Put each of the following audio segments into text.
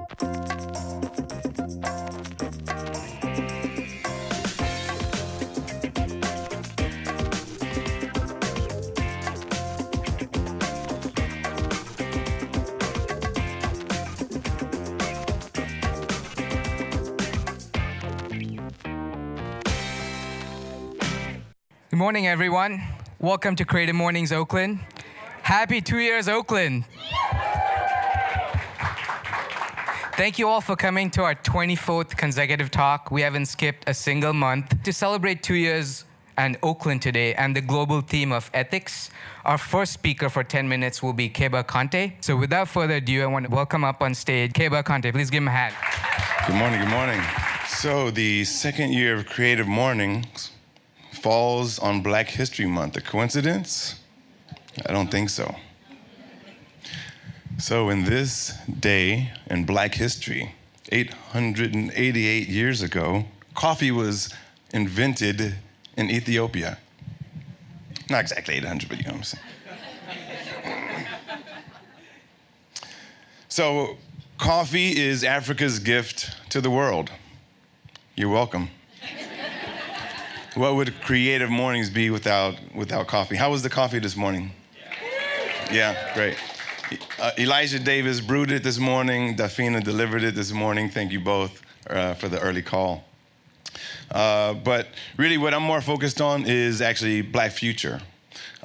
Good morning, everyone. Welcome to Creative Mornings, Oakland. Happy 2 years, Oakland. Thank you all for coming to our 24th consecutive talk. We haven't skipped a single month. To celebrate 2 years and Oakland today and the global theme of ethics, our first speaker for 10 minutes will be Keba Konte. So without further ado, I want to welcome up on stage Keba Konte. Please give him a hand. Good morning, good morning. So the second year of Creative Mornings falls on Black History Month. A coincidence? I don't think so. So in this day in Black history, 888 years ago, coffee was invented in Ethiopia. Not exactly 800, but you know what I'm saying. So coffee is Africa's gift to the world. You're welcome. What would Creative Mornings be without coffee? How was the coffee this morning? Yeah, great. Elijah Davis brewed it this morning. Dafina delivered it this morning. Thank you both for the early call. But really what I'm more focused on is actually Black future.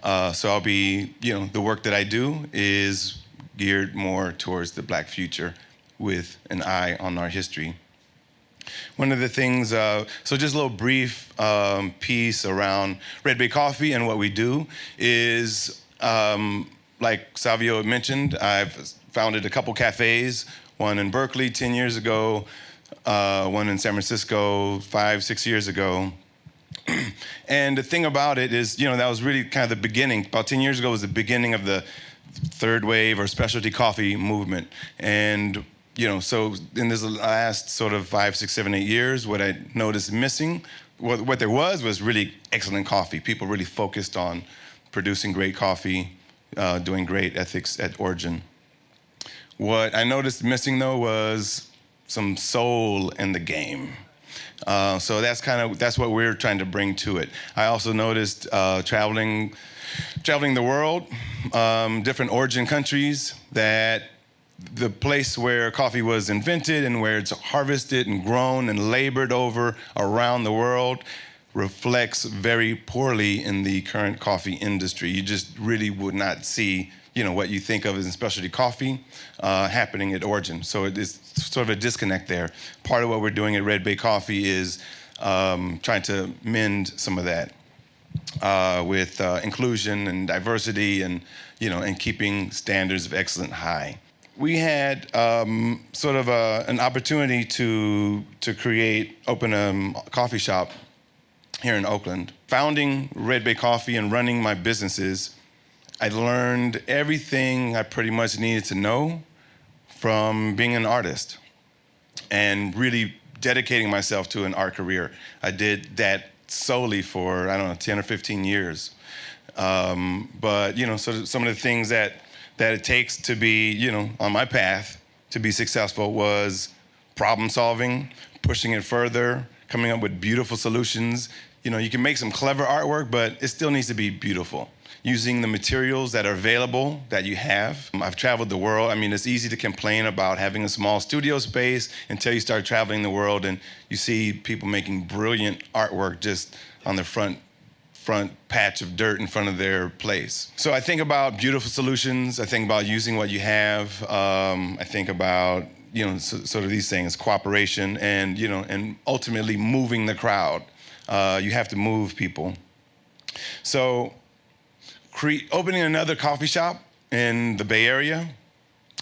So I'll be, the work that I do is geared more towards the Black future with an eye on our history. One of the things, so just a little brief piece around Red Bay Coffee and what we do is, like Savio had mentioned, I've founded a couple cafes, one in Berkeley 10 years ago, one in San Francisco 5-6 years ago. And the thing about it is, that was really kind of the beginning. About 10 years ago was the beginning of the third wave or specialty coffee movement. And so in this last sort of 5, 6, 7, 8 years, what I noticed missing, what there was really excellent coffee. People really focused on producing great coffee, doing great ethics at origin. What I noticed missing though was some soul in the game. So that's what we're trying to bring to it. I also noticed traveling the world, different origin countries, that the place where coffee was invented and where it's harvested and grown and labored over around the world reflects very poorly in the current coffee industry. You just really would not see, what you think of as in specialty coffee happening at origin. So it is sort of a disconnect there. Part of what we're doing at Red Bay Coffee is trying to mend some of that with inclusion and diversity and, and keeping standards of excellence high. We had sort of an opportunity to open a coffee shop here in Oakland. Founding Red Bay Coffee and running my businesses, I learned everything I pretty much needed to know from being an artist and really dedicating myself to an art career. I did that solely for, 10 or 15 years. But, so some of the things that it takes to be, on my path to be successful was problem solving, pushing it further, coming up with beautiful solutions. You can make some clever artwork, but it still needs to be beautiful. Using the materials that are available that you have. I've traveled the world. It's easy to complain about having a small studio space until you start traveling the world and you see people making brilliant artwork just on the front patch of dirt in front of their place. So I think about beautiful solutions. I think about using what you have. I think about, sort of these things, cooperation and, and ultimately moving the crowd. You have to move people. So opening another coffee shop in the Bay Area,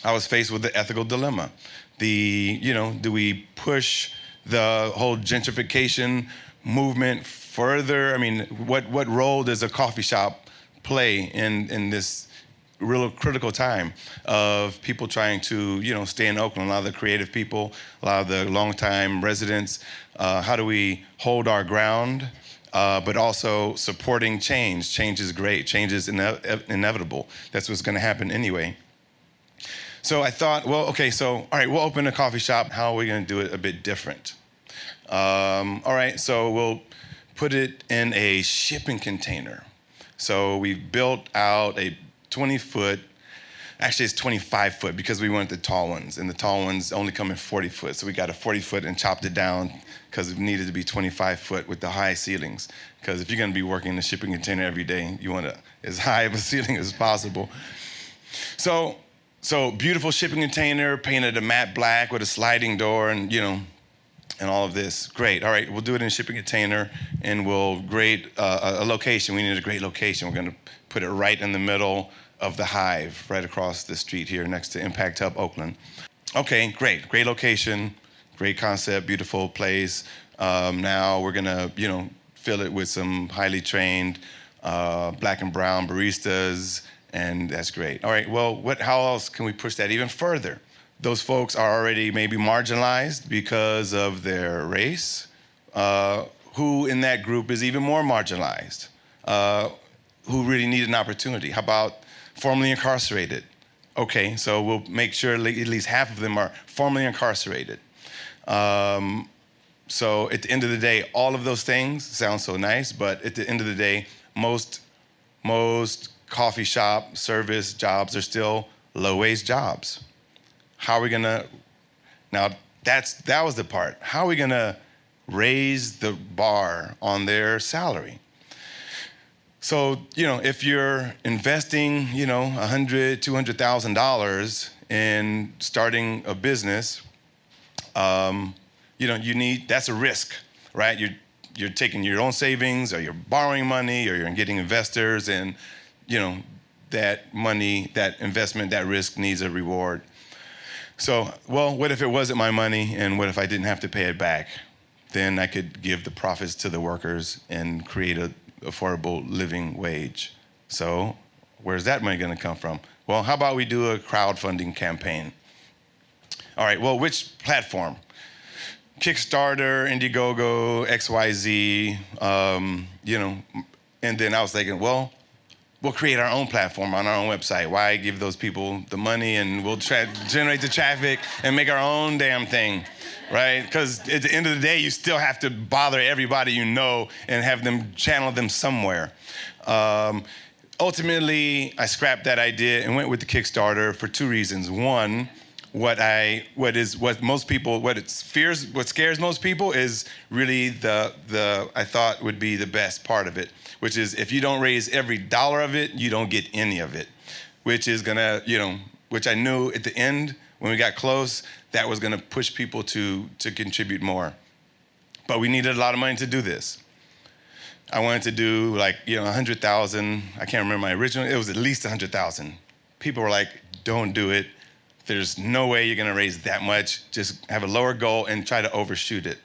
I was faced with the ethical dilemma. Do we push the whole gentrification movement further? What role does a coffee shop play in this real critical time of people trying to, stay in Oakland? A lot of the creative people, a lot of the longtime residents. How do we hold our ground, but also supporting change? Change is great. Change is inevitable. That's what's going to happen anyway. So I thought, well, okay, so all right, we'll open a coffee shop. How are we going to do it a bit different? All right, so we'll put it in a shipping container. So we built out a 20-foot, actually it's 25-foot because we wanted the tall ones, and the tall ones only come in 40-foot. So we got a 40-foot and chopped it down because it needed to be 25-foot with the high ceilings. Because if you're going to be working in a shipping container every day, you want as high of a ceiling as possible. So beautiful shipping container, painted a matte black with a sliding door, and and all of this. Great. All right, we'll do it in a shipping container, and we'll grade a location. We need a great location. We're going to put it right in the middle of the Hive, right across the street here next to Impact Hub Oakland. Okay, great. Great location, great concept, beautiful place. Now we're going to, fill it with some highly trained black and brown baristas, and that's great. All right, well, how else can we push that even further? Those folks are already maybe marginalized because of their race. Who in that group is even more marginalized? Who really need an opportunity? How about formerly incarcerated? Okay, so we'll make sure at least half of them are formerly incarcerated. So at the end of the day, all of those things sound so nice, but at the end of the day, most coffee shop service jobs are still low-wage jobs. How are we gonna, now that was the part. How are we gonna raise the bar on their salary? So, if you're investing, $100,000, $200,000 in starting a business, that's a risk, right? You're taking your own savings, or you're borrowing money, or you're getting investors, and that money, that investment, that risk needs a reward. So, well, what if it wasn't my money, and what if I didn't have to pay it back? Then I could give the profits to the workers and create an affordable living wage. So where's that money going to come from? Well, how about we do a crowdfunding campaign? All right, well, which platform? Kickstarter, Indiegogo, XYZ, and then I was thinking, well, we'll create our own platform on our own website. Why give those people the money, and we'll try to generate the traffic and make our own damn thing, right? Because at the end of the day, you still have to bother everybody and have them channel them somewhere. Ultimately, I scrapped that idea and went with the Kickstarter for two reasons. One, what scares most people is really the I thought would be the best part of it, which is if you don't raise every dollar of it, you don't get any of it, which is gonna, which I knew at the end when we got close, that was gonna push people to contribute more. But we needed a lot of money to do this. I wanted to do 100,000. I can't remember my original, it was at least 100,000. People were like, don't do it. There's no way you're gonna raise that much. Just have a lower goal and try to overshoot it.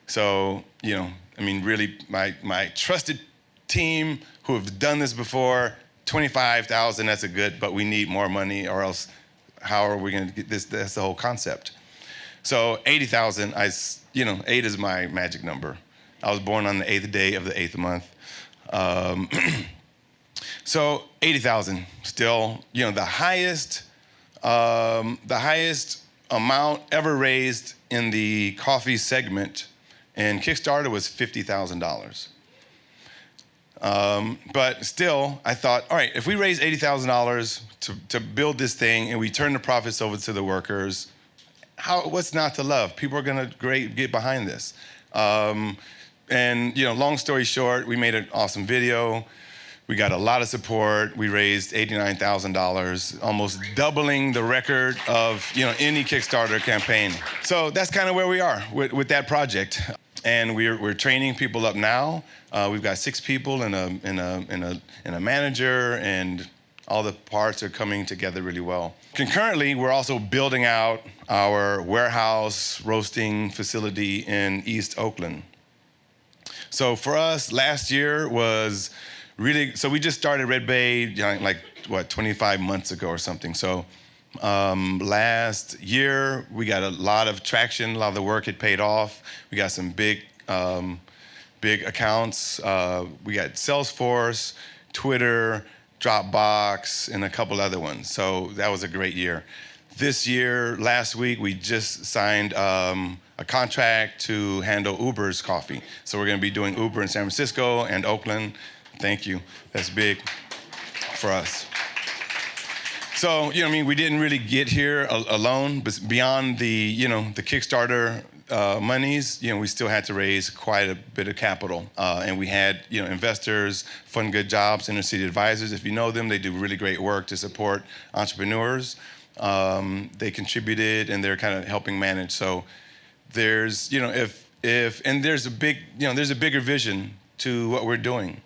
So, really my trusted team who have done this before, 25,000, that's a good, but we need more money, or else how are we gonna get this? That's the whole concept. So 80,000, 8 is my magic number. I was born on the 8th day of the 8th month. So 80,000, still, the highest amount ever raised in the coffee segment in Kickstarter was $50,000. But still, I thought, all right, if we raise $80,000 to build this thing and we turn the profits over to the workers, what's not to love? People are gonna get behind this. Long story short, we made an awesome video. We got a lot of support. We raised $89,000, almost doubling the record of any Kickstarter campaign. So that's kind of where we are with that project. And we're training people up now. We've got 6 people and a manager, and all the parts are coming together really well. Concurrently, we're also building out our warehouse roasting facility in East Oakland. So for us, last year was really, so we just started Red Bay 25 months ago or something. So last year, we got a lot of traction, a lot of the work had paid off. We got some big accounts. We got Salesforce, Twitter, Dropbox, and a couple other ones. So that was a great year. This year, last week, we just signed a contract to handle Uber's coffee. So we're going to be doing Uber in San Francisco and Oakland. Thank you. That's big for us. So, we didn't really get here alone, but beyond the Kickstarter monies, we still had to raise quite a bit of capital. And we had, investors, Fund Good Jobs, Inner City Advisors. If you know them, they do really great work to support entrepreneurs. They contributed and they're kind of helping manage. So there's, and there's a big, there's a bigger vision to what we're doing.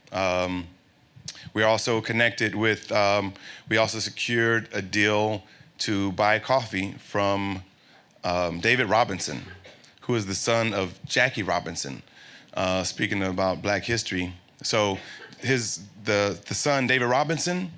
We're also connected with, we also secured a deal to buy coffee from David Robinson, who is the son of Jackie Robinson, speaking about Black history. So the son, David Robinson,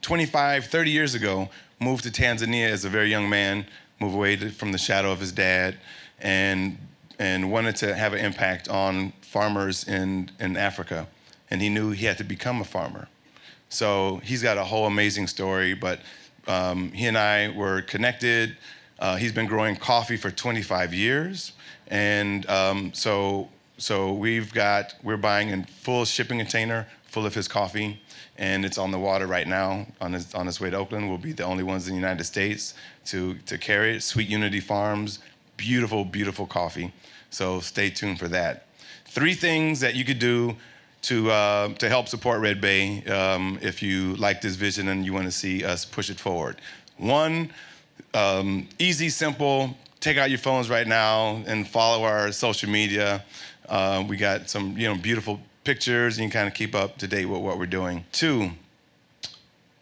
25, 30 years ago, moved to Tanzania as a very young man, moved away from the shadow of his dad, and wanted to have an impact on farmers in Africa. And he knew he had to become a farmer. So he's got a whole amazing story, but he and I were connected. He's been growing coffee for 25 years. And so we're buying a full shipping container full of his coffee, and it's on the water right now on its way to Oakland. We'll be the only ones in the United States to carry it. Sweet Unity Farms, beautiful, beautiful coffee. So stay tuned for that. 3 things that you could do to help support Red Bay if you like this vision and you want to see us push it forward. 1, easy, simple, take out your phones right now and follow our social media. We got some beautiful pictures and you can kind of keep up to date with what we're doing. 2,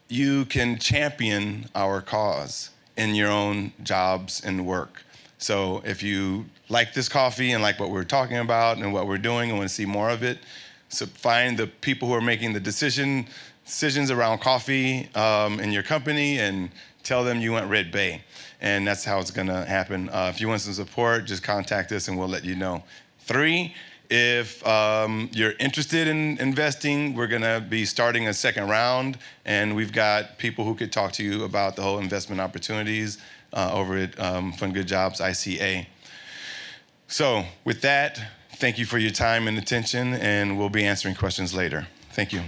you can champion our cause in your own jobs and work. So if you like this coffee and like what we're talking about and what we're doing and want to see more of it, so find the people who are making the decisions around coffee in your company and tell them you want Red Bay. And that's how it's gonna happen. If you want some support, just contact us and we'll let you know. 3, if you're interested in investing, we're gonna be starting a second round, and we've got people who could talk to you about the whole investment opportunities over at Fund Good Jobs, ICA. So with that, thank you for your time and attention, and we'll be answering questions later. Thank you.